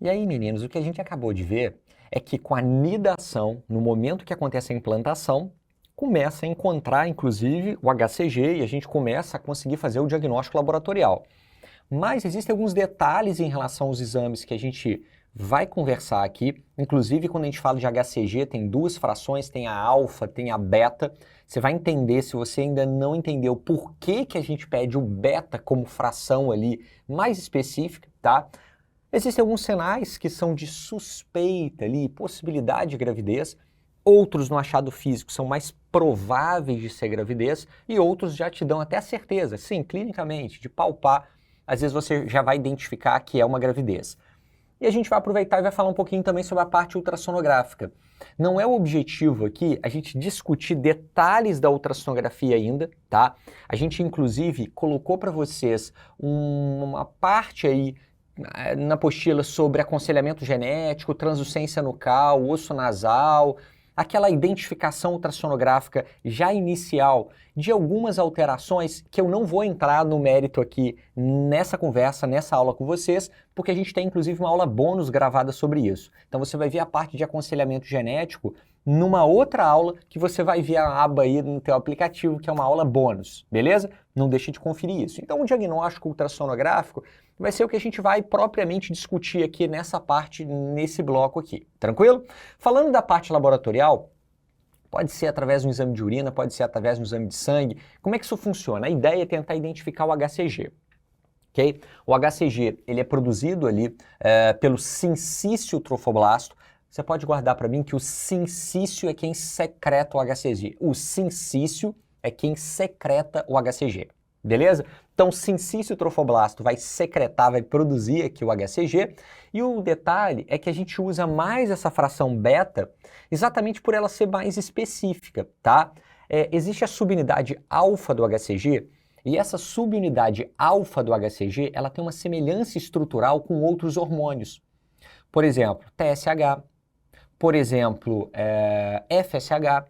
E aí, meninos, o que a gente acabou de ver é que com a nidação, no momento que acontece a implantação, começa a encontrar, inclusive, o HCG e a gente começa a conseguir fazer o diagnóstico laboratorial. Mas existem alguns detalhes em relação aos exames que a gente vai conversar aqui. Inclusive, quando a gente fala de HCG, tem duas frações, tem a alfa, tem a beta. Você vai entender, se você ainda não entendeu por que que a gente pede o beta como fração ali mais específica, tá? Existem alguns sinais que são de suspeita ali, possibilidade de gravidez, outros no achado físico são mais prováveis de ser gravidez e outros já te dão até a certeza, sim, clinicamente, de palpar, às vezes você já vai identificar que é uma gravidez. E a gente vai aproveitar e vai falar um pouquinho também sobre a parte ultrassonográfica. Não é o objetivo aqui a gente discutir detalhes da ultrassonografia ainda, tá? A gente, inclusive, colocou para vocês uma parte aí na apostila sobre aconselhamento genético, translucência nucal, osso nasal, aquela identificação ultrassonográfica já inicial de algumas alterações que eu não vou entrar no mérito aqui nessa conversa, nessa aula com vocês, porque a gente tem inclusive uma aula bônus gravada sobre isso. Então você vai ver a parte de aconselhamento genético numa outra aula que você vai ver a aba aí no teu aplicativo, que é uma aula bônus, beleza? Não deixe de conferir isso. Então o diagnóstico ultrassonográfico vai ser o que a gente vai propriamente discutir aqui nessa parte, nesse bloco aqui, tranquilo? Falando da parte laboratorial, pode ser através de um exame de urina, pode ser através de um exame de sangue. Como é que isso funciona? A ideia é tentar identificar o HCG. Okay? O HCG ele é produzido ali pelo sincício trofoblasto. Você pode guardar para mim que o sincício é quem secreta o HCG. O sincício é quem secreta o HCG. Beleza? Então, o sincício trofoblasto vai secretar, vai produzir aqui o HCG, e o detalhe é que a gente usa mais essa fração beta exatamente por ela ser mais específica, tá? Existe a subunidade alfa do HCG, e essa subunidade alfa do HCG, ela tem uma semelhança estrutural com outros hormônios. Por exemplo, TSH, por exemplo, FSH.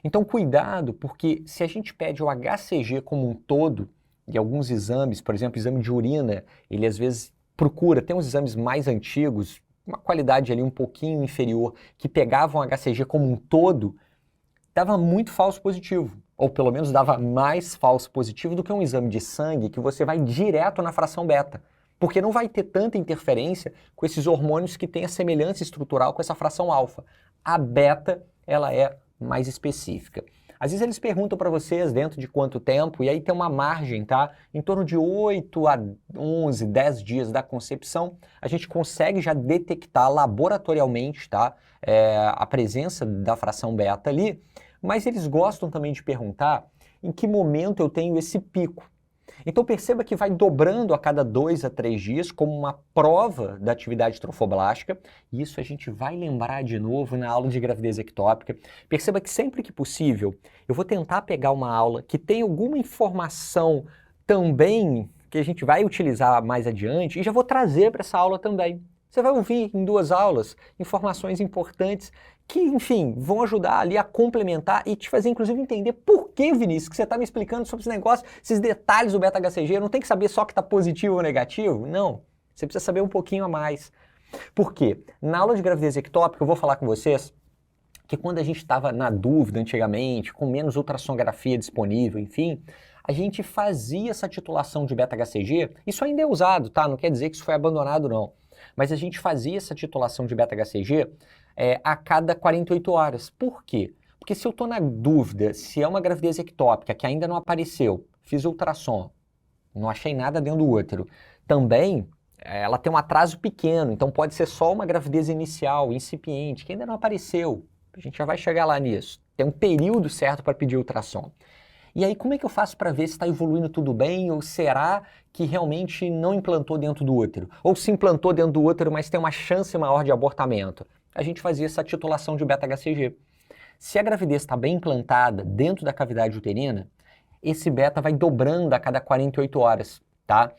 Então, cuidado, porque se a gente pede o HCG como um todo, e alguns exames, por exemplo, exame de urina, ele às vezes procura, tem uns exames mais antigos, uma qualidade ali um pouquinho inferior, que pegavam o HCG como um todo, dava muito falso positivo, ou pelo menos dava mais falso positivo do que um exame de sangue que você vai direto na fração beta, porque não vai ter tanta interferência com esses hormônios que têm a semelhança estrutural com essa fração alfa. A beta, ela é mais específica. Às vezes eles perguntam para vocês dentro de quanto tempo, e aí tem uma margem, tá? Em torno de 8 a 11, 10 dias da concepção, a gente consegue já detectar laboratorialmente, tá? A presença da fração beta ali, mas eles gostam também de perguntar em que momento eu tenho esse pico. Então perceba que vai dobrando a cada 2 a 3 dias como uma prova da atividade trofoblástica, e isso a gente vai lembrar de novo na aula de gravidez ectópica. Perceba que sempre que possível, eu vou tentar pegar uma aula que tem alguma informação também que a gente vai utilizar mais adiante e já vou trazer para essa aula também. Você vai ouvir em 2 aulas informações importantes que, enfim, vão ajudar ali a complementar e te fazer, inclusive, entender por que, Vinícius, que você está me explicando sobre esse negócio, esses detalhes do beta-HCG. Eu não tem que saber só que está positivo ou negativo. Não. Você precisa saber um pouquinho a mais. Por quê? Na aula de gravidez ectópica, eu vou falar com vocês que quando a gente estava na dúvida antigamente, com menos ultrassonografia disponível, enfim, a gente fazia essa titulação de beta-HCG. Isso ainda é usado, tá? Não quer dizer que isso foi abandonado, não. Mas a gente fazia essa titulação de beta-HCG a cada 48 horas. Por quê? Porque se eu estou na dúvida se é uma gravidez ectópica que ainda não apareceu, fiz ultrassom, não achei nada dentro do útero, também ela tem um atraso pequeno, então pode ser só uma gravidez inicial, incipiente, que ainda não apareceu. A gente já vai chegar lá nisso. Tem um período certo para pedir ultrassom. E aí, como é que eu faço para ver se está evoluindo tudo bem ou será que realmente não implantou dentro do útero? Ou se implantou dentro do útero, mas tem uma chance maior de abortamento? A gente fazia essa titulação de beta-HCG. Se a gravidez está bem implantada dentro da cavidade uterina, esse beta vai dobrando a cada 48 horas, tá?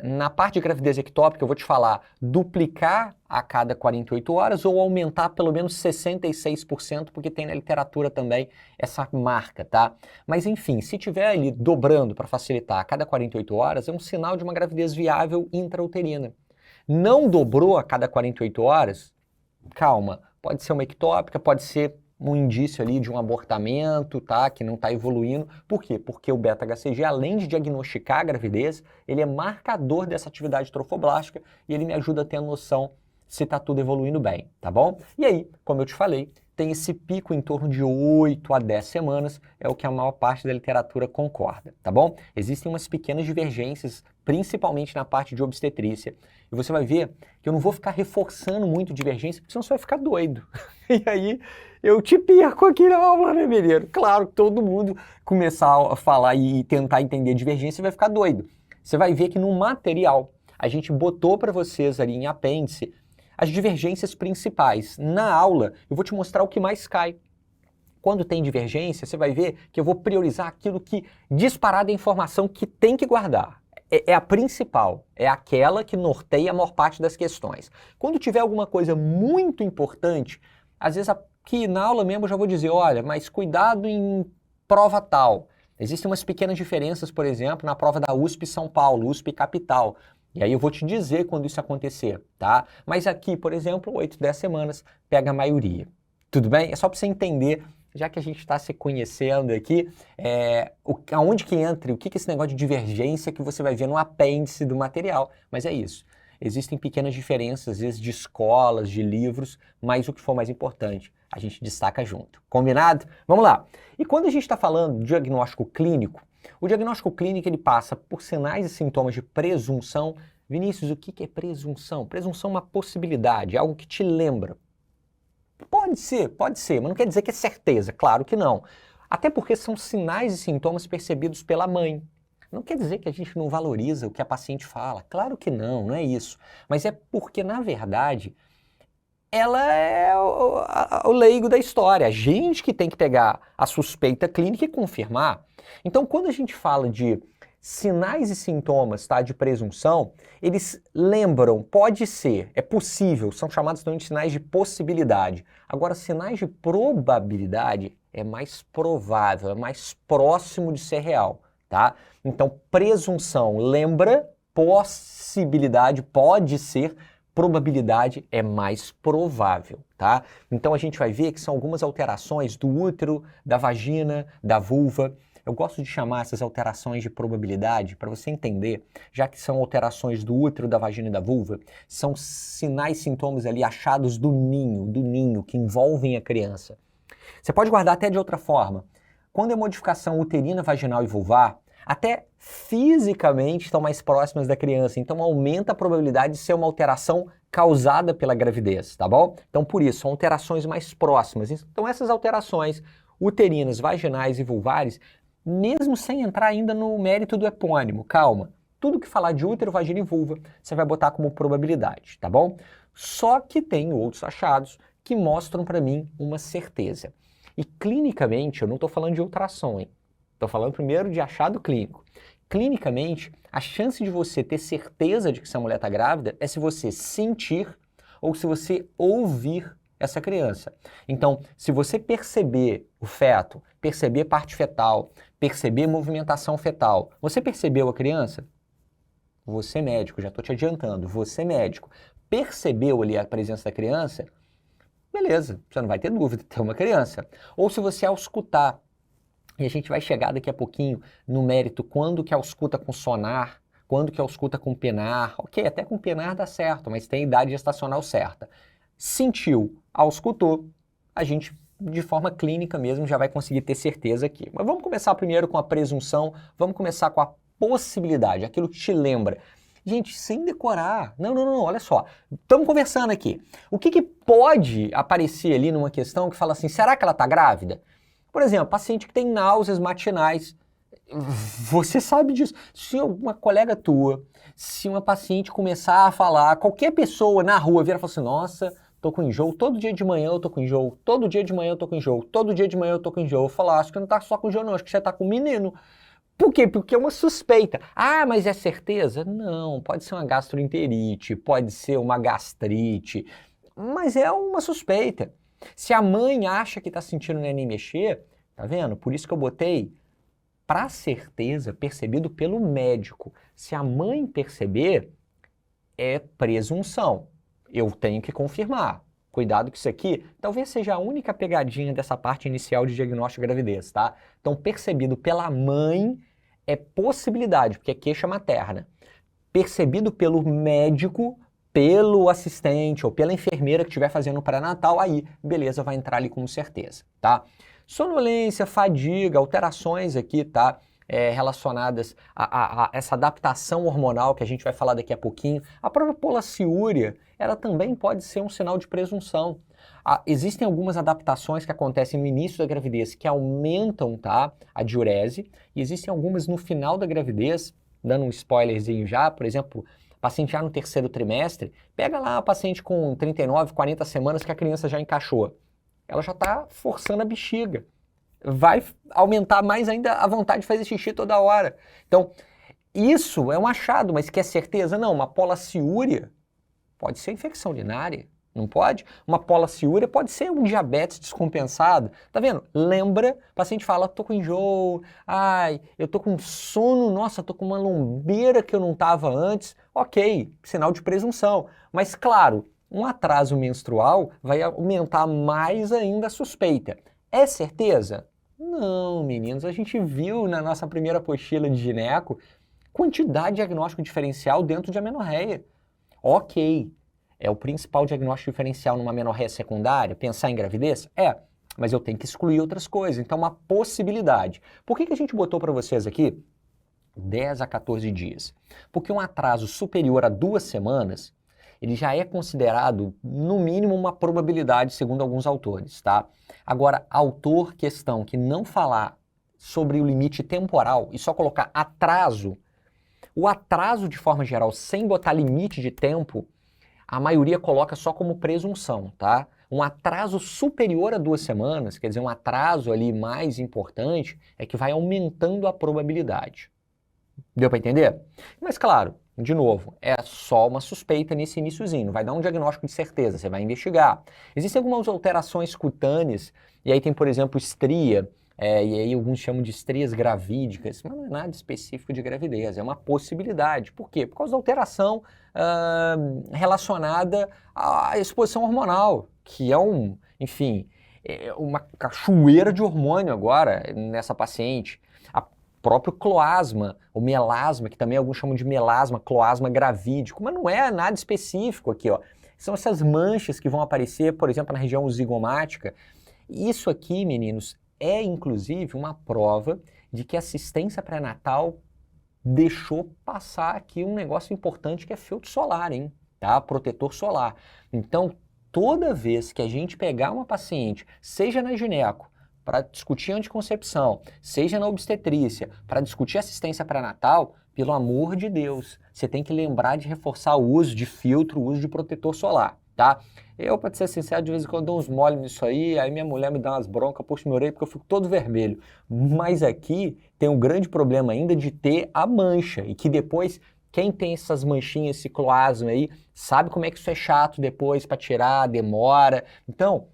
Na parte de gravidez ectópica, eu vou te falar duplicar a cada 48 horas ou aumentar pelo menos 66%, porque tem na literatura também essa marca, tá? Mas enfim, se tiver ali dobrando para facilitar a cada 48 horas, é um sinal de uma gravidez viável intrauterina. Não dobrou a cada 48 horas? Calma, pode ser uma ectópica, pode ser um indício ali de um abortamento, tá? Que não está evoluindo. Por quê? Porque o beta-HCG, além de diagnosticar a gravidez, ele é marcador dessa atividade trofoblástica e ele me ajuda a ter a noção se está tudo evoluindo bem, tá bom? E aí, como eu te falei, tem esse pico em torno de 8 a 10 semanas, é o que a maior parte da literatura concorda, tá bom? Existem umas pequenas divergências, principalmente na parte de obstetrícia, e você vai ver que eu não vou ficar reforçando muito divergência, porque senão você vai ficar doido. E aí eu te perco aqui na aula, né, menino? Claro que todo mundo começar a falar e tentar entender divergência vai ficar doido. Você vai ver que no material a gente botou para vocês ali em apêndice as divergências principais. Na aula, eu vou te mostrar o que mais cai. Quando tem divergência, você vai ver que eu vou priorizar aquilo que disparada é a informação que tem que guardar. É a principal, é aquela que norteia a maior parte das questões. Quando tiver alguma coisa muito importante, às vezes aqui na aula mesmo eu já vou dizer, olha, mas cuidado em prova tal. Existem umas pequenas diferenças, por exemplo, na prova da USP São Paulo, USP Capital. E aí eu vou te dizer quando isso acontecer, tá? Mas aqui, por exemplo, 8, 10 semanas, pega a maioria. Tudo bem? É só para você entender, já que a gente está se conhecendo aqui, aonde que entra, o que é esse negócio de divergência que você vai ver no apêndice do material. Mas é isso. Existem pequenas diferenças, às vezes de escolas, de livros, mas o que for mais importante, a gente destaca junto. Combinado? Vamos lá. E quando a gente está falando de diagnóstico clínico, o diagnóstico clínico ele passa por sinais e sintomas de presunção. Vinícius, o que é presunção? Presunção é uma possibilidade, algo que te lembra. Pode ser, mas não quer dizer que é certeza, claro que não. Até porque são sinais e sintomas percebidos pela mãe. Não quer dizer que a gente não valoriza o que a paciente fala, claro que não, não é isso. Mas é porque, na verdade, ela é o leigo da história, a gente que tem que pegar a suspeita clínica e confirmar. Então, quando a gente fala de sinais e sintomas, tá, de presunção, eles lembram, pode ser, é possível, são chamados também de sinais de possibilidade. Agora, sinais de probabilidade é mais provável, é mais próximo de ser real, tá? Então, presunção lembra, possibilidade pode ser, probabilidade é mais provável, tá? Então a gente vai ver que são algumas alterações do útero, da vagina, da vulva. Eu gosto de chamar essas alterações de probabilidade para você entender, já que são alterações do útero, da vagina e da vulva, são sinais, sintomas ali achados do ninho que envolvem a criança. Você pode guardar até de outra forma. Quando é modificação uterina, vaginal e vulvar, até fisicamente estão mais próximas da criança, então aumenta a probabilidade de ser uma alteração causada pela gravidez, tá bom? Então por isso, são alterações mais próximas. Então essas alterações uterinas, vaginais e vulvares, mesmo sem entrar ainda no mérito do epônimo, calma, tudo que falar de útero, vagina e vulva, você vai botar como probabilidade, tá bom? Só que tem outros achados que mostram para mim uma certeza. E clinicamente, eu não estou falando de ultrassom, hein? Estou falando primeiro de achado clínico. Clinicamente, a chance de você ter certeza de que essa mulher está grávida é se você sentir ou se você ouvir essa criança. Então, se você perceber o feto, perceber parte fetal, perceber movimentação fetal, você percebeu a criança? Você médico, já estou te adiantando, você médico, percebeu ali a presença da criança? Beleza, você não vai ter dúvida, tem uma criança. Ou se você auscultar, e a gente vai chegar daqui a pouquinho no mérito quando que ausculta com sonar, quando que ausculta com penar. Ok, até com penar dá certo, mas tem a idade gestacional certa. Sentiu, auscultou, a gente de forma clínica mesmo já vai conseguir ter certeza aqui. Mas vamos começar primeiro com a presunção, vamos começar com a possibilidade, aquilo que te lembra. Gente, sem decorar. Não, olha só. Estamos conversando aqui. O que pode aparecer ali numa questão que fala assim, será que ela está grávida? Por exemplo, paciente que tem náuseas matinais, você sabe disso. Se uma colega tua, se uma paciente começar a falar, qualquer pessoa na rua virar e falar assim, nossa, tô com enjoo, todo dia de manhã eu tô com enjoo, todo dia de manhã eu tô com enjoo, todo dia de manhã eu tô com enjoo. Eu falar, acho que não tá só com enjoo não, acho que você tá com menino. Por quê? Porque é uma suspeita. Ah, mas é certeza? Não, pode ser uma gastroenterite, pode ser uma gastrite, mas é uma suspeita. Se a mãe acha que está sentindo o neném mexer, tá vendo? Por isso que eu botei, para certeza, percebido pelo médico. Se a mãe perceber, é presunção. Eu tenho que confirmar. Cuidado que isso aqui talvez seja a única pegadinha dessa parte inicial de diagnóstico de gravidez, tá? Então, percebido pela mãe é possibilidade, porque é queixa materna. Percebido pelo médico, pelo assistente ou pela enfermeira que estiver fazendo o pré-natal, aí, beleza, vai entrar ali com certeza, tá? Sonolência, fadiga, alterações aqui, tá? Relacionadas a essa adaptação hormonal que a gente vai falar daqui a pouquinho. A própria polaciúria, ela também pode ser um sinal de presunção. Existem algumas adaptações que acontecem no início da gravidez que aumentam, tá, a diurese, e existem algumas no final da gravidez, dando um spoilerzinho já, por exemplo, paciente já no terceiro trimestre, pega lá a paciente com 39, 40 semanas que a criança já encaixou. Ela já está forçando a bexiga. Vai aumentar mais ainda a vontade de fazer xixi toda hora. Então, isso é um achado, mas quer certeza? Não, uma polaciúria pode ser infecção urinária, não pode? Uma polaciúria pode ser um diabetes descompensado. Tá vendo? Lembra, o paciente fala, tô com enjoo, ai, eu tô com sono, nossa, tô com uma lombeira que eu não tava antes. Ok, sinal de presunção. Mas claro, um atraso menstrual vai aumentar mais ainda a suspeita. É certeza? Não, meninos, a gente viu na nossa primeira apostila de gineco quantidade de diagnóstico diferencial dentro de amenorreia. Ok, é o principal diagnóstico diferencial numa amenorreia secundária, pensar em gravidez? É, mas eu tenho que excluir outras coisas, então uma possibilidade. Por que a gente botou para vocês aqui 10 a 14 dias? Porque um atraso superior a 2 semanas, ele já é considerado, no mínimo, uma probabilidade, segundo alguns autores, tá? Agora, autor, questão que não falar sobre o limite temporal e só colocar atraso, o atraso, de forma geral, sem botar limite de tempo, a maioria coloca só como presunção, tá? Um atraso superior a 2 semanas, quer dizer, um atraso ali mais importante, é que vai aumentando a probabilidade. Deu para entender? Mas claro, de novo, é só uma suspeita nesse iniciozinho, não vai dar um diagnóstico de certeza, você vai investigar. Existem algumas alterações cutâneas, e aí tem, por exemplo, estria, e aí alguns chamam de estrias gravídicas, mas não é nada específico de gravidez, é uma possibilidade. Por quê? Por causa da alteração relacionada à exposição hormonal, que é uma cachoeira de hormônio agora nessa paciente. Próprio cloasma, o melasma, que também alguns chamam de melasma, cloasma gravídico, mas não é nada específico aqui, ó. São essas manchas que vão aparecer, por exemplo, na região zigomática. Isso aqui, meninos, é inclusive uma prova de que a assistência pré-natal deixou passar aqui um negócio importante que é filtro solar, hein? Tá? Protetor solar. Então, toda vez que a gente pegar uma paciente, seja na gineco, para discutir anticoncepção, seja na obstetrícia, para discutir assistência pré-natal, pelo amor de Deus, você tem que lembrar de reforçar o uso de filtro, o uso de protetor solar, tá? Eu, para ser sincero, de vez em quando dou uns mole nisso aí minha mulher me dá umas broncas, puxa minha orelha porque eu fico todo vermelho. Mas aqui tem um grande problema ainda de ter a mancha, e que depois, quem tem essas manchinhas, esse cloasma aí, sabe como é que isso é chato depois para tirar, demora. Então,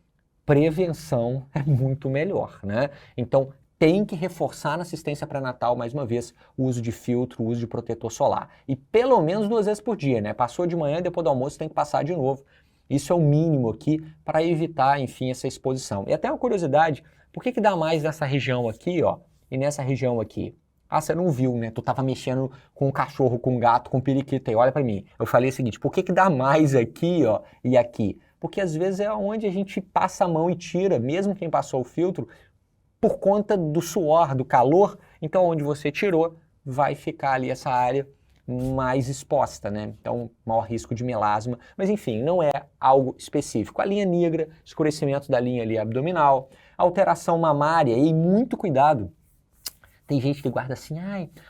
prevenção é muito melhor, né? Então, tem que reforçar na assistência pré-natal, mais uma vez, o uso de filtro, o uso de protetor solar. E pelo menos 2 vezes por dia, né? Passou de manhã, depois do almoço tem que passar de novo. Isso é o mínimo aqui para evitar, enfim, essa exposição. E até uma curiosidade, por que dá mais nessa região aqui, ó, e nessa região aqui? Ah, você não viu, né? Tu tava mexendo com um cachorro, com um gato, com um periquito aí, olha para mim. Eu falei o seguinte, por que dá mais aqui, ó, e aqui? Porque às vezes é onde a gente passa a mão e tira, mesmo quem passou o filtro, por conta do suor, do calor. Então, onde você tirou, vai ficar ali essa área mais exposta, né? Então, maior risco de melasma. Mas, enfim, não é algo específico. A linha negra, escurecimento da linha ali abdominal, alteração mamária, e muito cuidado. Tem gente que guarda assim,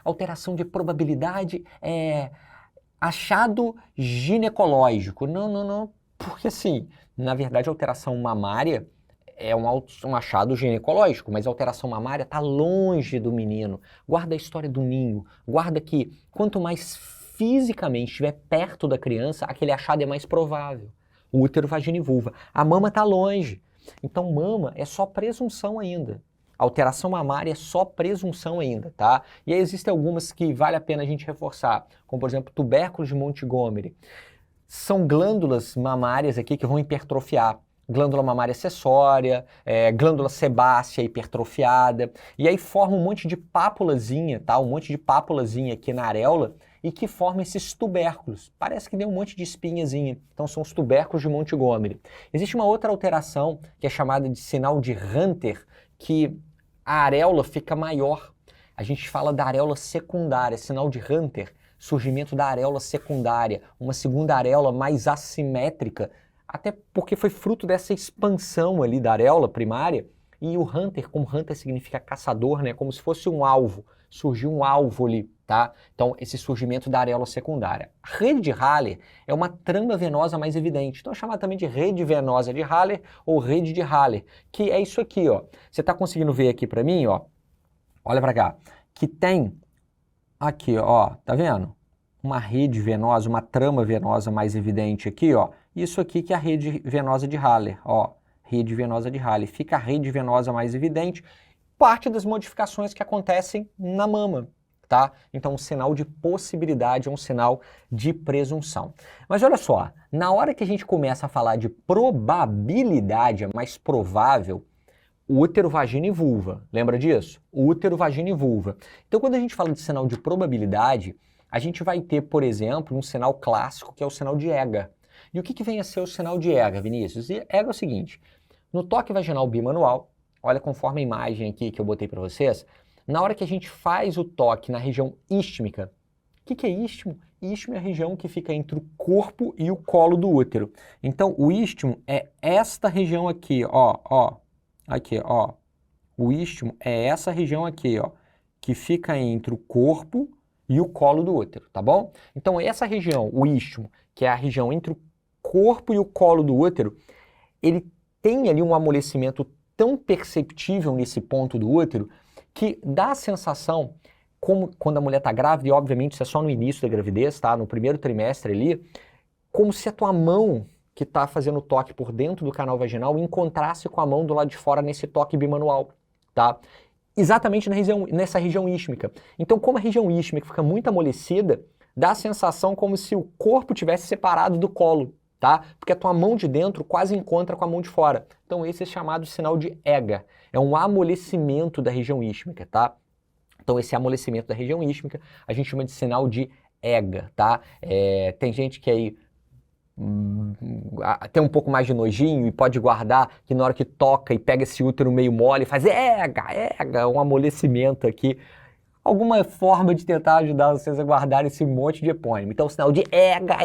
alteração de probabilidade é achado ginecológico. Não. Porque, assim, na verdade, a alteração mamária é um achado ginecológico, mas a alteração mamária está longe do menino. Guarda a história do ninho. Guarda que quanto mais fisicamente estiver perto da criança, aquele achado é mais provável. O útero, vagina e vulva. A mama está longe. Então, mama é só presunção ainda. alteração mamária é só presunção ainda, tá? E aí existem algumas que vale a pena a gente reforçar, como por exemplo, tubérculos de Montgomery. São glândulas mamárias aqui que vão hipertrofiar. Glândula mamária acessória, glândula sebácea hipertrofiada, e aí forma um monte de pápulazinha, tá? Um monte de pápulazinha aqui na areola e que forma esses tubérculos. Parece que tem um monte de espinhazinha. Então são os tubérculos de Montgomery. Existe uma outra alteração que é chamada de sinal de Hunter, que a areola fica maior. A gente fala da areola secundária, sinal de Hunter, surgimento da areola secundária, uma segunda areola mais assimétrica, até porque foi fruto dessa expansão ali da areola primária, e o Hunter, como Hunter significa caçador, né, como se fosse um alvo, surgiu um alvo ali, tá? Então, esse surgimento da areola secundária. A rede de Haller é uma trama venosa mais evidente, então é chamada também de rede venosa de Haller ou rede de Haller, que é isso aqui, ó. Você tá conseguindo ver aqui para mim, ó? Olha para cá, que tem aqui, ó, tá vendo? Uma rede venosa, uma trama venosa mais evidente aqui, ó. Isso aqui que é a rede venosa de Haller, ó. Rede venosa de Haller. Fica a rede venosa mais evidente, parte das modificações que acontecem na mama, tá? Então, um sinal de possibilidade é um sinal de presunção. Mas olha só, na hora que a gente começa a falar de probabilidade, é mais provável, útero, vagina e vulva. Lembra disso? Útero, vagina e vulva. Então, quando a gente fala de sinal de probabilidade, a gente vai ter, por exemplo, um sinal clássico que é o sinal de EGA. E o que vem a ser o sinal de EGA, Vinícius? EGA é o seguinte, no toque vaginal bimanual, olha conforme a imagem aqui que eu botei para vocês, na hora que a gente faz o toque na região ístmica, o que é istmo? Istmo é a região que fica entre o corpo e o colo do útero. Então, o istmo é esta região aqui, ó, aqui, ó. O istmo é essa região aqui, ó, que fica entre o corpo e o colo do útero, tá bom? Então, essa região, o istmo, que é a região entre o corpo e o colo do útero, ele tem ali um amolecimento tão perceptível nesse ponto do útero que dá a sensação, como quando a mulher está grávida, e obviamente isso é só no início da gravidez, tá? No primeiro trimestre ali, como se a tua mão que está fazendo o toque por dentro do canal vaginal encontrasse com a mão do lado de fora nesse toque bimanual, tá? Exatamente nessa região ístmica. Então, como a região ístmica fica muito amolecida, dá a sensação como se o corpo tivesse separado do colo, tá? Porque a tua mão de dentro quase encontra com a mão de fora. Então, esse é chamado sinal de EGA. É um amolecimento da região ístmica, tá? Então, esse amolecimento da região ístmica a gente chama de sinal de EGA, tá? Tem gente que aí tem um pouco mais de nojinho e pode guardar que na hora que toca e pega esse útero meio mole faz EGA, um amolecimento aqui. Alguma forma de tentar ajudar vocês a guardar esse monte de epônimo. Então o sinal de EGA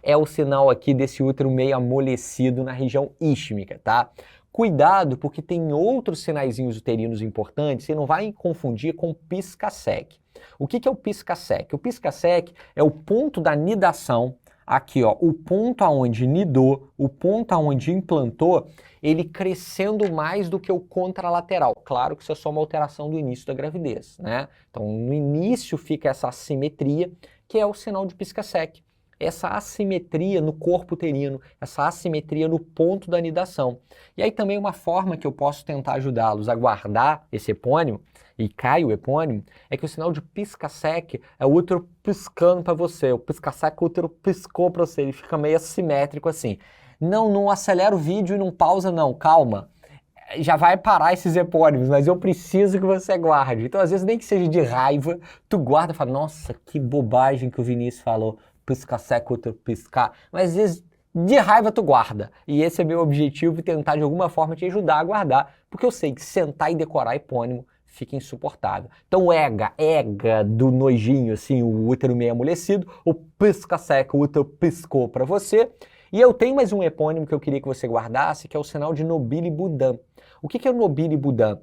é o sinal aqui desse útero meio amolecido na região ístmica, tá? Cuidado, porque tem outros sinaizinhos uterinos importantes, você não vai confundir com o pisca-seque. O que é o pisca-seque? O pisca-seque é o ponto da nidação. Aqui, ó, o ponto aonde nidou, o ponto aonde implantou, ele crescendo mais do que o contralateral. Claro que isso é só uma alteração do início da gravidez, né? Então, no início fica essa assimetria, que é o sinal de pisca-seque. Essa assimetria no corpo uterino, essa assimetria no ponto da nidação. E aí também uma forma que eu posso tentar ajudá-los a guardar esse epônimo, e cai o epônimo, é que o sinal de pisca-seque é o útero piscando para você. O pisca-seque, o útero piscou para você, ele fica meio assimétrico assim. Não acelera o vídeo e não pausa não, calma. Já vai parar esses epônimos, mas eu preciso que você guarde. Então, às vezes, nem que seja de raiva, tu guarda e fala, nossa, que bobagem que o Vinícius falou, pisca-seque, útero piscar. Mas, às vezes, de raiva tu guarda. E esse é meu objetivo, tentar de alguma forma te ajudar a guardar, porque eu sei que sentar e decorar epônimo fica insuportável. Então, EGA do nojinho, assim, o útero meio amolecido, o pisca-seque, o útero piscou para você. E eu tenho mais um epônimo que eu queria que você guardasse, que é o sinal de Nobile Boudin. O que é o Nobile Boudin?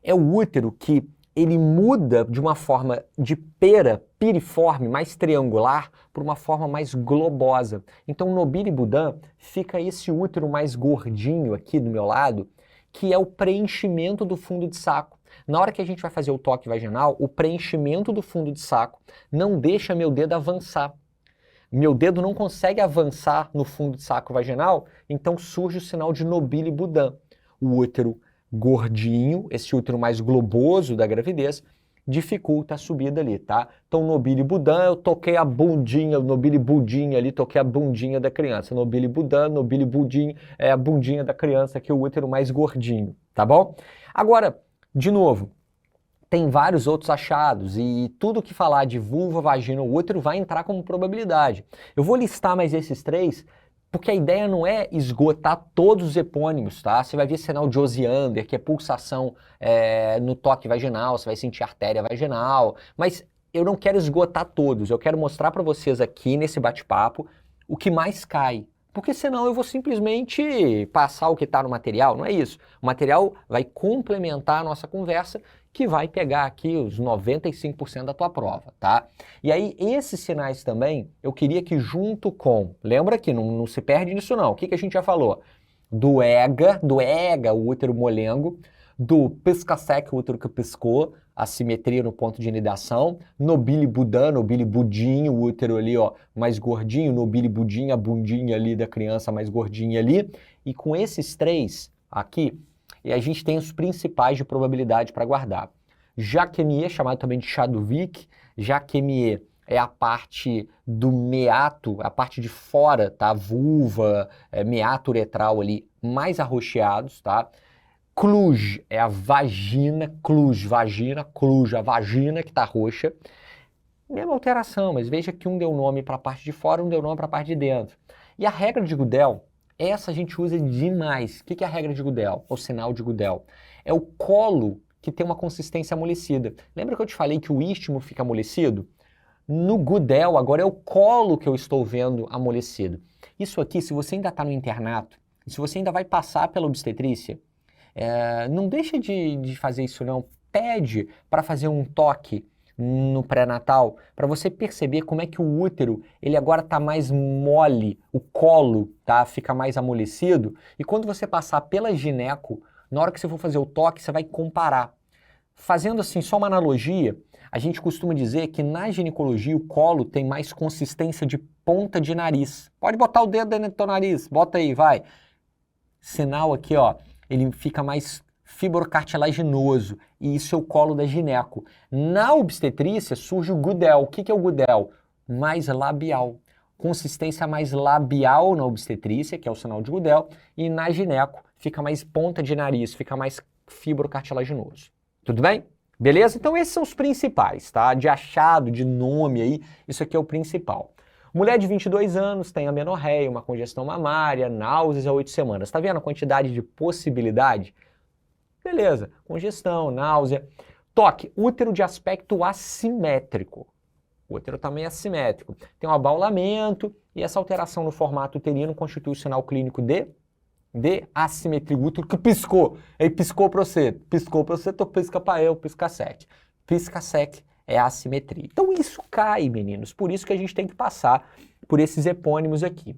É o útero que ele muda de uma forma de pera piriforme, mais triangular, para uma forma mais globosa. Então, Nobile Boudin fica esse útero mais gordinho aqui do meu lado, que é o preenchimento do fundo de saco. Na hora que a gente vai fazer o toque vaginal, o preenchimento do fundo de saco não deixa meu dedo avançar. Meu dedo não consegue avançar no fundo de saco vaginal, então surge o sinal de Nobile Boudin. O útero gordinho, esse útero mais globoso da gravidez, dificulta a subida ali, tá? Então, Nobile Budan, eu toquei a bundinha, Nobile Budinha ali, toquei a bundinha da criança. Nobile Budan, Nobile Budinha, é a bundinha da criança, que é o útero mais gordinho, tá bom? Agora, de novo, tem vários outros achados e tudo que falar de vulva, vagina ou útero vai entrar como probabilidade. Eu vou listar mais esses três, porque a ideia não é esgotar todos os epônimos, tá? Você vai ver sinal de Osiander, que é pulsação no toque vaginal, você vai sentir artéria vaginal, mas eu não quero esgotar todos, eu quero mostrar para vocês aqui nesse bate-papo o que mais cai. Porque senão eu vou simplesmente passar o que está no material, não é isso. O material vai complementar a nossa conversa, que vai pegar aqui os 95% da tua prova, tá? E aí, esses sinais também, eu queria que junto com, lembra que não se perde nisso não, o que a gente já falou? Do EGA, o útero molengo, do pisca-sec, o útero que piscou, a simetria no ponto de inidação, Nobile Budan, Nobile Budinho, o útero ali, ó, mais gordinho, Nobile Budinho, a bundinha ali da criança mais gordinha ali, e com esses três aqui, e a gente tem os principais de probabilidade para guardar. Jacquemie, chamado também de Chadwick, Jacquemie é a parte do meato, a parte de fora, tá? Vulva, meato uretral ali, mais arroxeados, tá? Cluj é a vagina, a vagina que tá roxa. Mesma alteração, mas veja que um deu nome para a parte de fora, um deu nome para a parte de dentro. E a regra de Goodell, essa a gente usa demais. O que é a regra de Goodell? O sinal de Goodell? É o colo que tem uma consistência amolecida. Lembra que eu te falei que o istmo fica amolecido? No Goodell, agora é o colo que eu estou vendo amolecido. Isso aqui, se você ainda está no internato, e se você ainda vai passar pela obstetrícia, não deixa de fazer isso não. Pede para fazer um toque no pré-natal, para você perceber como é que o útero, ele agora está mais mole, o colo, tá? Fica mais amolecido, e quando você passar pela gineco, na hora que você for fazer o toque, você vai comparar. Fazendo assim, só uma analogia, a gente costuma dizer que na ginecologia o colo tem mais consistência de ponta de nariz. Pode botar o dedo dentro do teu nariz, bota aí, vai. Sinal aqui, ó, ele fica mais fibrocartilaginoso, e isso é o colo da gineco. Na obstetrícia surge o Goodell. O que é o Goodell? Mais labial. Consistência mais labial na obstetrícia, que é o sinal de Goodell, e na gineco fica mais ponta de nariz, fica mais fibrocartilaginoso. Tudo bem? Beleza? Então esses são os principais, tá? De achado, de nome aí, isso aqui é o principal. Mulher de 22 anos tem amenorreia, uma congestão mamária, náuseas a 8 semanas. Tá vendo a quantidade de possibilidade? Beleza, congestão, náusea. Toque, útero de aspecto assimétrico. O útero também é assimétrico. Tem um abaulamento e essa alteração no formato uterino constitui o sinal clínico de assimetria. O útero que piscou. Aí piscou para você, tu pisca para eu, pisca sec. Pisca sec é a assimetria. Então isso cai, meninos. Por isso que a gente tem que passar por esses epônimos aqui.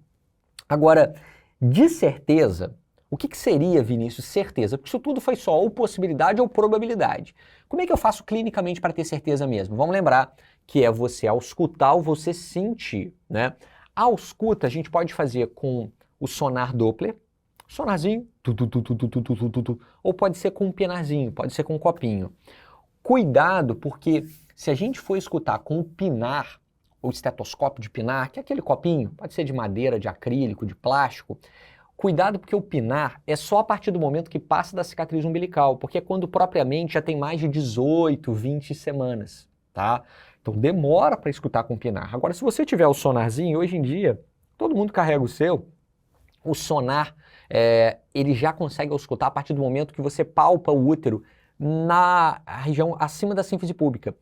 Agora, de certeza, o que seria, Vinícius, certeza? Porque isso tudo foi só ou possibilidade ou probabilidade. Como é que eu faço clinicamente para ter certeza mesmo? Vamos lembrar que é você auscultar ou você sentir, né? A ausculta a gente pode fazer com o sonar Doppler, sonarzinho, ou pode ser com um pinarzinho, pode ser com um copinho. Cuidado, porque se a gente for escutar com o pinar, ou estetoscópio de pinar, que é aquele copinho, pode ser de madeira, de acrílico, de plástico, cuidado porque o pinar é só a partir do momento que passa da cicatriz umbilical, porque é quando propriamente já tem mais de 18, 20 semanas, tá? Então demora para escutar com o pinar. Agora, se você tiver o sonarzinho, hoje em dia, todo mundo carrega o seu, o sonar, ele já consegue escutar a partir do momento que você palpa o útero na região acima da sínfise púbica.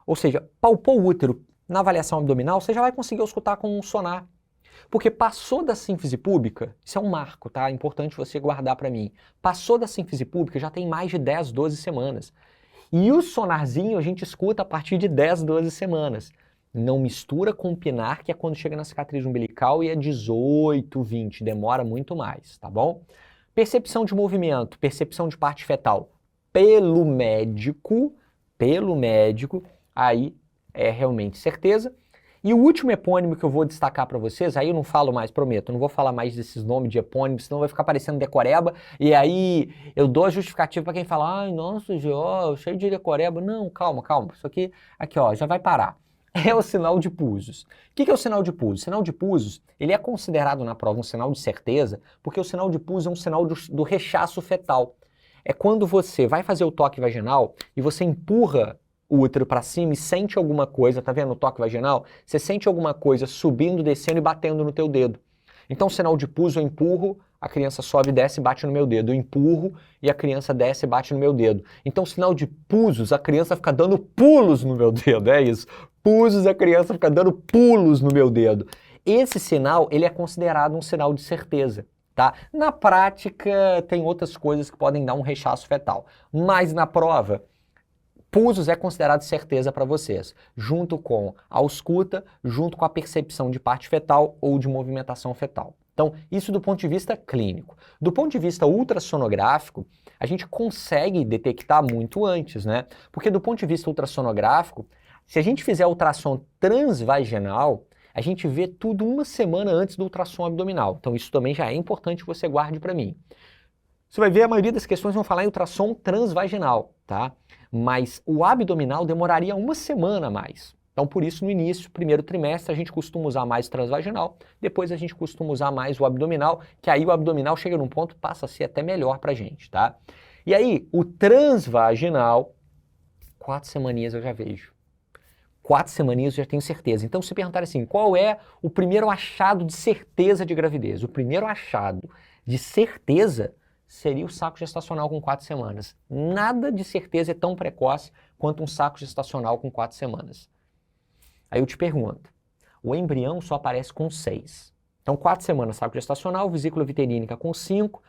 Ou seja, palpou o útero na avaliação abdominal, você já vai conseguir escutar com um sonar. Porque passou da sínfise púbica, isso é um marco, tá? É importante você guardar para mim. Passou da sínfise púbica, já tem mais de 10, 12 semanas. E o sonarzinho a gente escuta a partir de 10, 12 semanas. Não mistura com o pinar, que é quando chega na cicatriz umbilical e é 18, 20, demora muito mais, tá bom? Percepção de movimento, percepção de parte fetal. Pelo médico, aí é realmente certeza. E o último epônimo que eu vou destacar para vocês, aí eu não falo mais, prometo, eu não vou falar mais desses nomes de epônimos, senão vai ficar parecendo decoreba, e aí eu dou a justificativa para quem fala, ai, nossa, Geo, cheio de decoreba. Não, calma, calma, isso aqui, ó, já vai parar. É o sinal de Pusos. O que é o sinal de Pusos? O sinal de Pusos, ele é considerado na prova um sinal de certeza, porque o sinal de Pusos é um sinal do rechaço fetal. É quando você vai fazer o toque vaginal e você empurra o útero para cima e sente alguma coisa, tá vendo o toque vaginal? Você sente alguma coisa subindo, descendo e batendo no teu dedo. Então, o sinal de Pusos, eu empurro, a criança sobe, desce e bate no meu dedo. Eu empurro e a criança desce e bate no meu dedo. Então, o sinal de Pusos, a criança fica dando pulos no meu dedo, é isso. Pusos, a criança fica dando pulos no meu dedo. Esse sinal, ele é considerado um sinal de certeza. Tá? Na prática, tem outras coisas que podem dar um rechaço fetal. Mas na prova, Pusos é considerado certeza para vocês, junto com a ausculta, junto com a percepção de parte fetal ou de movimentação fetal. Então, isso do ponto de vista clínico. Do ponto de vista ultrassonográfico, a gente consegue detectar muito antes, né? Porque do ponto de vista ultrassonográfico, se a gente fizer ultrassom transvaginal, a gente vê tudo uma semana antes do ultrassom abdominal. Então, isso também já é importante que você guarde para mim. Você vai ver, a maioria das questões vão falar em ultrassom transvaginal, tá? Mas o abdominal demoraria uma semana a mais. Então, por isso, no início, primeiro trimestre, a gente costuma usar mais o transvaginal, depois a gente costuma usar mais o abdominal, que aí o abdominal chega num ponto, passa a ser até melhor pra gente, tá? E aí, o transvaginal, 4 semaninhas eu já vejo. 4 semaninhas eu já tenho certeza. Então, se perguntar assim, qual é o primeiro achado de certeza de gravidez? O primeiro achado de certeza seria o saco gestacional com 4 semanas. Nada de certeza é tão precoce quanto um saco gestacional com 4 semanas. Aí eu te pergunto, o embrião só aparece com 6. Então, 4 semanas saco gestacional, vesícula viterínica com 5,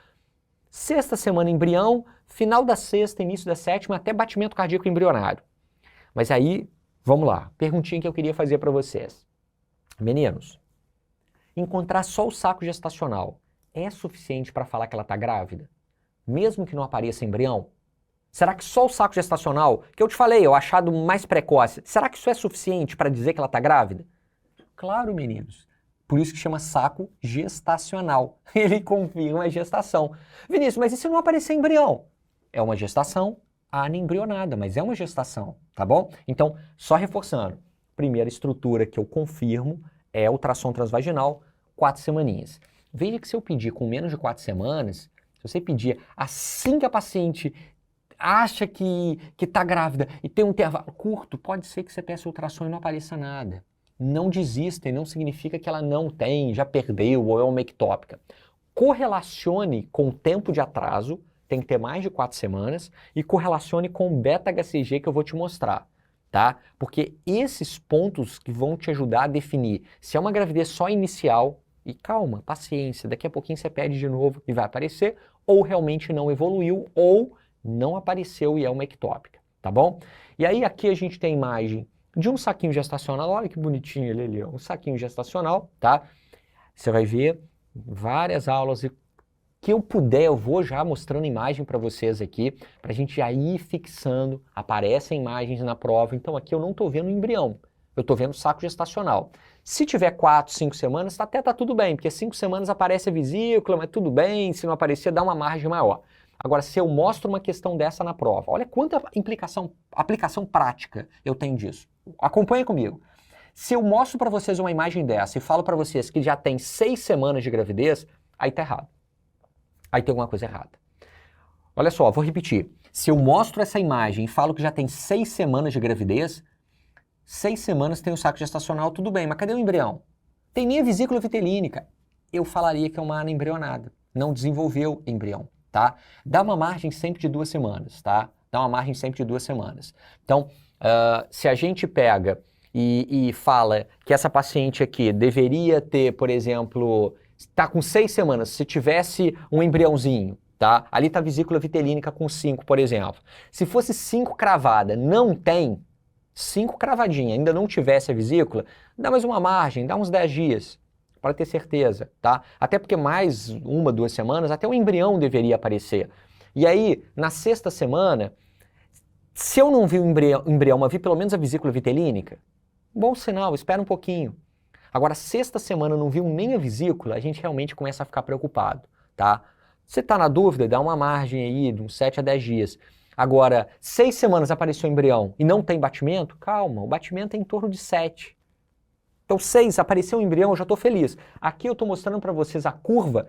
sexta semana embrião, final da sexta, início da sétima, até batimento cardíaco embrionário. Mas aí, vamos lá, perguntinha que eu queria fazer para vocês. Meninos, encontrar só o saco gestacional é suficiente para falar que ela está grávida? Mesmo que não apareça embrião? Será que só o saco gestacional, que eu te falei, é o achado mais precoce, será que isso é suficiente para dizer que ela está grávida? Claro, meninos. Por isso que chama saco gestacional. Ele confirma a gestação. Vinícius, mas e se não aparecer embrião? É uma gestação anembrionada, mas é uma gestação, tá bom? Então, só reforçando, primeira estrutura que eu confirmo é ultrassom transvaginal, 4 semaninhas. Veja que se eu pedir com menos de 4 semanas, se você pedir assim que a paciente acha que está grávida e tem um intervalo curto, pode ser que você peça ultrassom e não apareça nada. Não desista e não significa que ela não tem, já perdeu ou é uma ectópica. Correlacione com o tempo de atraso, tem que ter mais de 4 semanas, e correlacione com o beta-HCG que eu vou te mostrar, tá? Porque esses pontos que vão te ajudar a definir se é uma gravidez só inicial, e calma, paciência, daqui a pouquinho você pede de novo e vai aparecer, ou realmente não evoluiu, ou não apareceu e é uma ectópica, tá bom? E aí aqui a gente tem a imagem de um saquinho gestacional, olha que bonitinho ele ali, ó, um saquinho gestacional, tá? Você vai ver várias aulas e que eu puder, eu vou já mostrando imagem para vocês aqui, para a gente já ir fixando, aparecem imagens na prova, então aqui eu não estou vendo embrião, eu estou vendo saco gestacional. Se tiver 4, 5 semanas, até tá tudo bem, porque 5 semanas aparece a vesícula, mas tudo bem, se não aparecer dá uma margem maior. Agora, se eu mostro uma questão dessa na prova, olha quanta aplicação prática eu tenho disso. Acompanha comigo. Se eu mostro para vocês uma imagem dessa e falo para vocês que já tem 6 semanas de gravidez, aí tá errado. Aí tem alguma coisa errada. Olha só, vou repetir. Se eu mostro essa imagem e falo que já tem 6 semanas de gravidez, 6 semanas tem o saco gestacional, tudo bem, mas cadê o embrião? Tem nem a vesícula vitelínica. Eu falaria que é uma anembrionada. Não desenvolveu embrião, tá? Dá uma margem sempre de 2 semanas, tá? Dá uma margem sempre de 2 semanas. Então, se a gente pega e fala que essa paciente aqui deveria ter, por exemplo, está com 6 semanas, se tivesse um embriãozinho, tá? Ali está a vesícula vitelínica com 5, por exemplo. Se fosse 5 cravada, não tem, 5 cravadinha, ainda não tivesse a vesícula, dá mais uma margem, dá uns 10 dias, para ter certeza, tá? Até porque mais 1, 2 semanas, até o embrião deveria aparecer. E aí, na 6ª semana, se eu não vi o embrião, mas vi pelo menos a vesícula vitelínica, Bom sinal, espera um pouquinho. Agora, sexta semana não viu nem a vesícula, a gente realmente começa a ficar preocupado, tá? Você está na dúvida, dá uma margem aí de uns 7 a 10 dias. Agora, 6 semanas apareceu o embrião e não tem batimento, calma, o batimento é em torno de 7. Então, 6, apareceu o embrião, eu já estou feliz. Aqui eu estou mostrando para vocês a curva,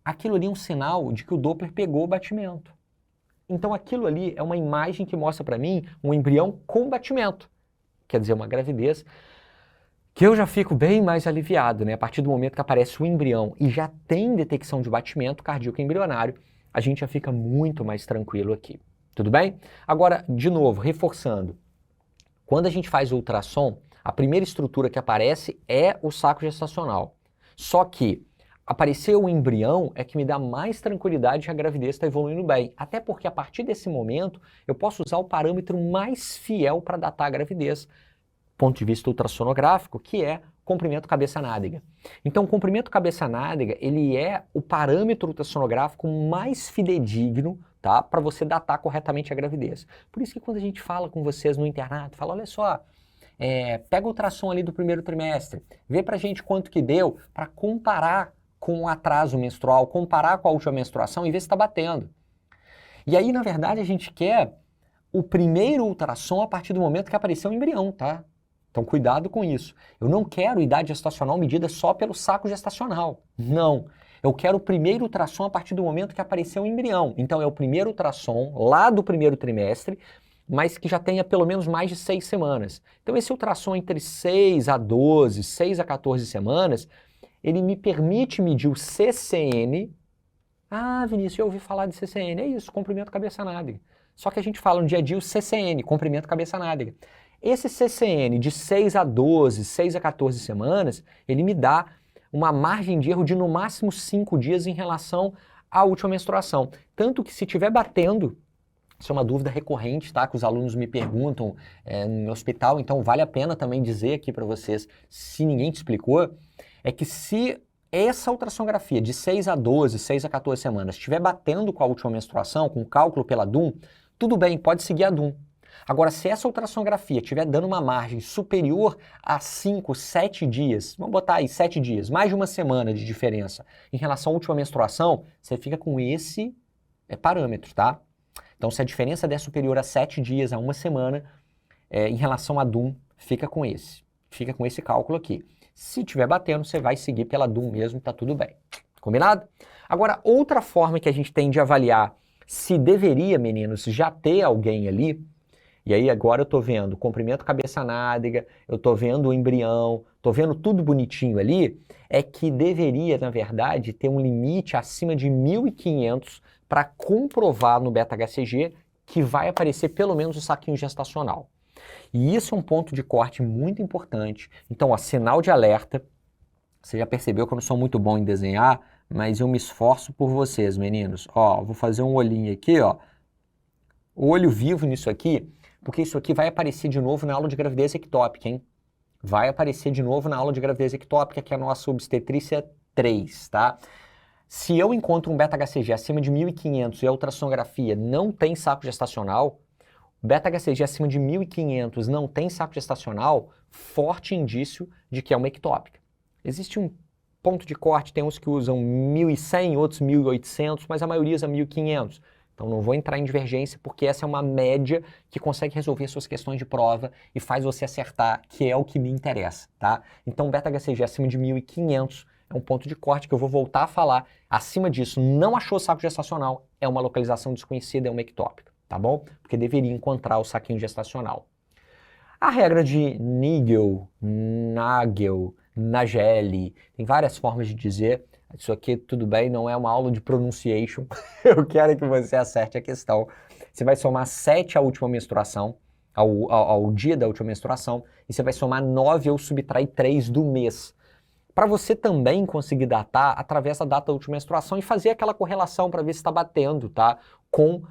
aquilo ali é um sinal de que o Doppler pegou o batimento. Então, aquilo ali é uma imagem que mostra para mim um embrião com batimento. Quer dizer, uma gravidez que eu já fico bem mais aliviado, né? A partir do momento que aparece o embrião e já tem detecção de batimento cardíaco embrionário, a gente já fica muito mais tranquilo aqui. Tudo bem? Agora, de novo, reforçando, quando a gente faz o ultrassom, a primeira estrutura que aparece é o saco gestacional. Só que aparecer o embrião é que me dá mais tranquilidade que a gravidez está evoluindo bem. Até porque a partir desse momento eu posso usar o parâmetro mais fiel para datar a gravidez, ponto de vista ultrassonográfico, que é comprimento cabeça-nádega. Então, o comprimento cabeça-nádega, ele é o parâmetro ultrassonográfico mais fidedigno, tá, para você datar corretamente a gravidez. Por isso que quando a gente fala com vocês no internato, fala, olha só, pega o ultrassom ali do primeiro trimestre, vê pra gente quanto que deu, para comparar com o atraso menstrual, comparar com a última menstruação e ver se está batendo. E aí, na verdade, a gente quer o primeiro ultrassom a partir do momento que apareceu o embrião, tá? Então, cuidado com isso. Eu não quero idade gestacional medida só pelo saco gestacional. Não. Eu quero o primeiro ultrassom a partir do momento que apareceu o embrião. Então, é o primeiro ultrassom lá do primeiro trimestre, mas que já tenha pelo menos mais de 6 semanas. Então, esse ultrassom entre 6 a 12, 6 a 14 semanas, ele me permite medir o CCN. Ah, Vinícius, eu ouvi falar de CCN. É isso, comprimento cabeça-nádega. Só que a gente fala no dia a dia o CCN, comprimento cabeça-nádega. Esse CCN de 6 a 12, 6 a 14 semanas, ele me dá uma margem de erro de no máximo 5 dias em relação à última menstruação. Tanto que se estiver batendo, isso é uma dúvida recorrente, tá? Que os alunos me perguntam no hospital, então vale a pena também dizer aqui para vocês, se ninguém te explicou, é que se essa ultrassonografia de 6 a 12, 6 a 14 semanas estiver batendo com a última menstruação, com o cálculo pela DUM, tudo bem, pode seguir a DUM. Agora, se essa ultrassonografia estiver dando uma margem superior a 5, 7 dias, vamos botar aí 7 dias, mais de uma semana de diferença em relação à última menstruação, você fica com esse parâmetro, tá? Então, se a diferença der superior a 7 dias, a uma semana, em relação à DUM, fica com esse cálculo aqui. Se estiver batendo, você vai seguir pela DUM mesmo, tá tudo bem. Combinado? Agora, outra forma que a gente tem de avaliar se deveria, meninos, já ter alguém ali. E aí agora eu estou vendo comprimento cabeça-nádega, eu estou vendo o embrião, estou vendo tudo bonitinho ali, é que deveria, na verdade, ter um limite acima de 1.500 para comprovar no beta-HCG que vai aparecer pelo menos o saquinho gestacional. E isso é um ponto de corte muito importante. Então, ó, sinal de alerta. Você já percebeu que eu não sou muito bom em desenhar, mas eu me esforço por vocês, meninos. Ó, vou fazer um olhinho aqui, ó. O olho vivo nisso aqui, porque isso aqui vai aparecer de novo na aula de gravidez ectópica, hein? Vai aparecer de novo na aula de gravidez ectópica, que é a nossa obstetrícia 3, tá? Se eu encontro um beta-HCG acima de 1.500 e a ultrassonografia não tem saco gestacional, beta-HCG acima de 1.500 não tem saco gestacional, forte indício de que é uma ectópica. Existe um ponto de corte, tem uns que usam 1.100, outros 1.800, mas a maioria usa 1.500. Então não vou entrar em divergência porque essa é uma média que consegue resolver suas questões de prova e faz você acertar, que é o que me interessa, tá? Então beta-HCG acima de 1.500 é um ponto de corte que eu vou voltar a falar. Acima disso, não achou saco gestacional, é uma localização desconhecida, é uma ectópica, tá bom? Porque deveria encontrar o saquinho gestacional. A regra de Nagel, Nageli, tem várias formas de dizer. Isso aqui, tudo bem, não é uma aula de pronunciation. Eu quero que você acerte a questão. Você vai somar 7 à última menstruação, ao dia da última menstruação, e você vai somar 9 ou subtrair 3 do mês. Para você também conseguir datar através da data da última menstruação e fazer aquela correlação para ver se está batendo, tá? Com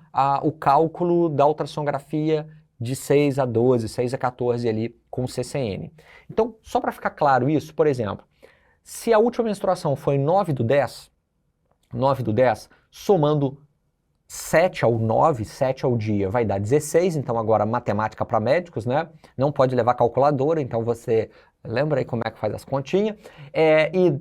o cálculo da ultrassonografia de 6 a 12, 6 a 14 ali com o CCN. Então, só para ficar claro isso, por exemplo, se a última menstruação foi 9 do 10, somando 7 ao 9, 7 ao dia, vai dar 16, então agora matemática para médicos, né? Não pode levar calculadora, então você lembra aí como é que faz as continhas. E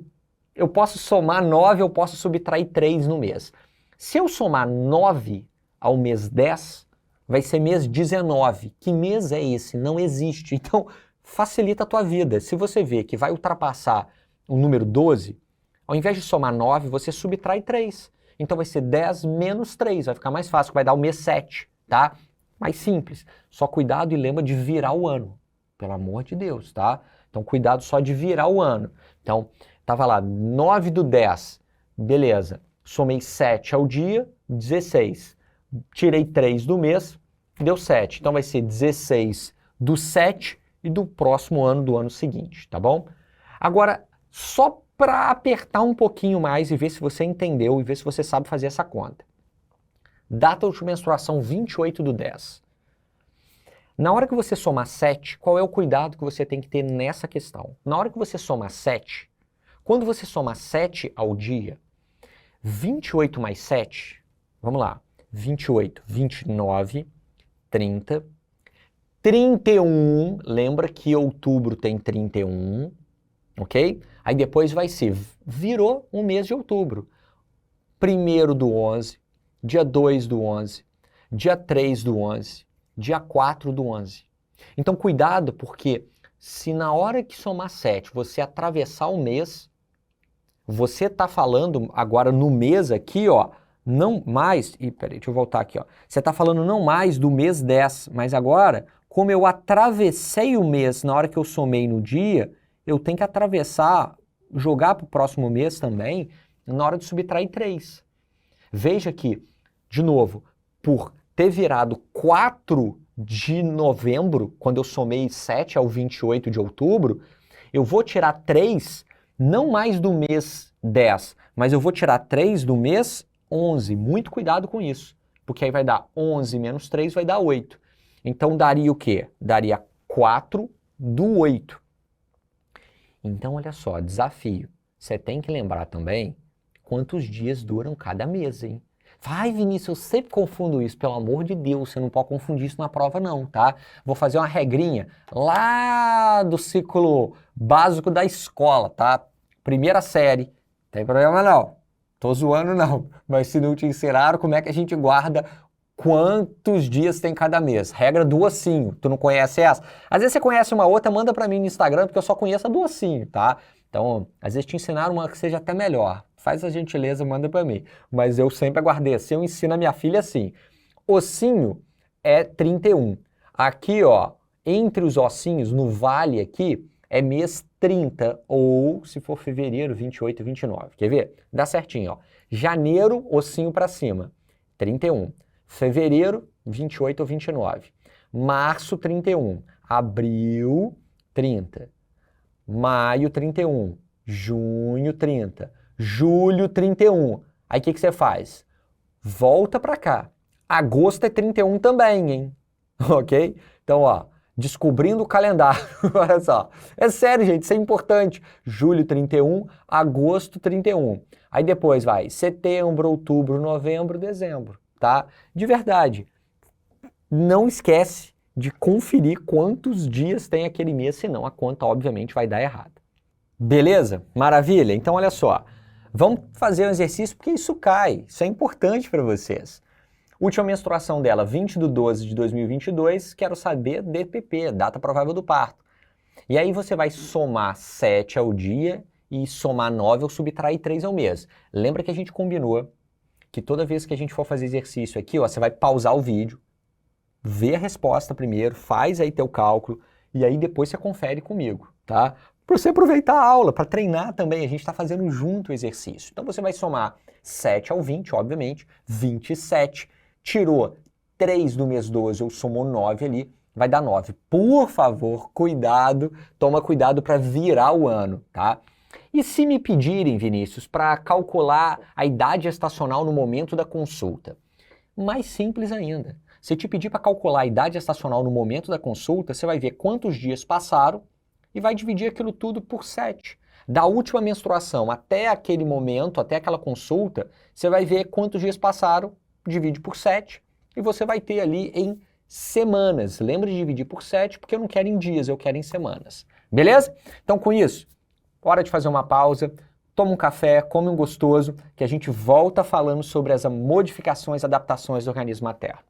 eu posso somar 9, eu posso subtrair 3 no mês. Se eu somar 9 ao mês 10, vai ser mês 19. Que mês é esse? Não existe. Então, facilita a tua vida. Se você vê que vai ultrapassar o número 12, ao invés de somar 9, você subtrai 3. Então vai ser 10 menos 3, vai ficar mais fácil, vai dar o mês 7, tá? Mais simples. Só cuidado e lembra de virar o ano, pelo amor de Deus, tá? Então cuidado só de virar o ano. Então, tava lá, 9 do 10, beleza. Somei 7 ao dia, 16. Tirei 3 do mês, deu 7. Então vai ser 16 do 7 e do próximo ano, do ano seguinte, tá bom? Agora, só para apertar um pouquinho mais e ver se você entendeu e ver se você sabe fazer essa conta. Data de menstruação 28 do 10. Na hora que você somar 7, qual é o cuidado que você tem que ter nessa questão? Na hora que você somar 7, quando você somar 7 ao dia, 28 mais 7, vamos lá, 28, 29, 30, 31, lembra que outubro tem 31, ok? Aí depois vai ser, virou um mês de outubro. 1º do 11, dia 2 do 11, dia 3 do 11, dia 4 do 11. Então cuidado, porque se na hora que somar 7 você atravessar o mês, você está falando agora no mês aqui, ó, não mais, peraí, deixa eu voltar aqui, ó. Você está falando não mais do mês 10, mas agora, como eu atravessei o mês na hora que eu somei no dia, eu tenho que atravessar, jogar para o próximo mês também, na hora de subtrair 3. Veja que, de novo, por ter virado 4 de novembro, quando eu somei 7 ao 28 de outubro, eu vou tirar 3, não mais do mês 10, mas eu vou tirar 3 do mês 11. Muito cuidado com isso, porque aí vai dar 11 menos 3, vai dar 8. Então daria o quê? Daria 4 do 8. Então, olha só, desafio. Você tem que lembrar também quantos dias duram cada mês, hein? Vai, Vinícius, eu sempre confundo isso. Pelo amor de Deus, você não pode confundir isso na prova não, tá? Vou fazer uma regrinha lá do ciclo básico da escola, tá? Primeira série. Não tem problema não. Tô zoando não. Mas se não te ensinaram, como é que a gente guarda quantos dias tem cada mês? Regra do ossinho. Tu não conhece essa? Às vezes você conhece uma outra, manda pra mim no Instagram, porque eu só conheço a do ossinho, tá? Então, às vezes te ensinaram uma que seja até melhor. Faz a gentileza, manda pra mim. Mas eu sempre aguardei assim, eu ensino a minha filha assim. Ossinho é 31. Aqui, ó, entre os ossinhos, no vale aqui, é mês 30, ou, se for fevereiro, 28 e 29. Quer ver? Dá certinho, ó. Janeiro, ossinho pra cima, 31. Fevereiro, 28 ou 29. Março, 31. Abril, 30. Maio, 31. Junho, 30. Julho, 31. Aí o que você faz? Volta pra cá. Agosto é 31 também, hein? Ok? Então, ó, descobrindo o calendário. Olha só. É sério, gente, isso é importante. Julho, 31. Agosto, 31. Aí depois vai setembro, outubro, novembro, dezembro. Tá? De verdade, não esquece de conferir quantos dias tem aquele mês, senão a conta obviamente vai dar errado. Beleza? Maravilha? Então olha só, vamos fazer um exercício porque isso cai, isso é importante para vocês. Última menstruação dela, 20 de 12 de 2022, quero saber DPP, data provável do parto. E aí você vai somar 7 ao dia e somar 9 ou subtrair 3 ao mês. Lembra que a gente combinou que toda vez que a gente for fazer exercício aqui, ó, você vai pausar o vídeo, vê a resposta primeiro, faz aí teu cálculo e aí depois você confere comigo, tá? Para você aproveitar a aula, para treinar também, a gente está fazendo junto o exercício. Então você vai somar 7 ao 20, obviamente, 27, tirou 3 do mês 12 ou somou 9 ali, vai dar 9. Por favor, cuidado, toma cuidado para virar o ano, tá? E se me pedirem, Vinícius, para calcular a idade gestacional no momento da consulta? Mais simples ainda. Se te pedir para calcular a idade gestacional no momento da consulta, você vai ver quantos dias passaram e vai dividir aquilo tudo por 7. Da última menstruação até aquele momento, até aquela consulta, você vai ver quantos dias passaram divide por 7 e você vai ter ali em semanas. Lembra de dividir por 7 porque eu não quero em dias, eu quero em semanas. Beleza? Então com isso, hora de fazer uma pausa, toma um café, come um gostoso, que a gente volta falando sobre as modificações, adaptações do organismo à Terra.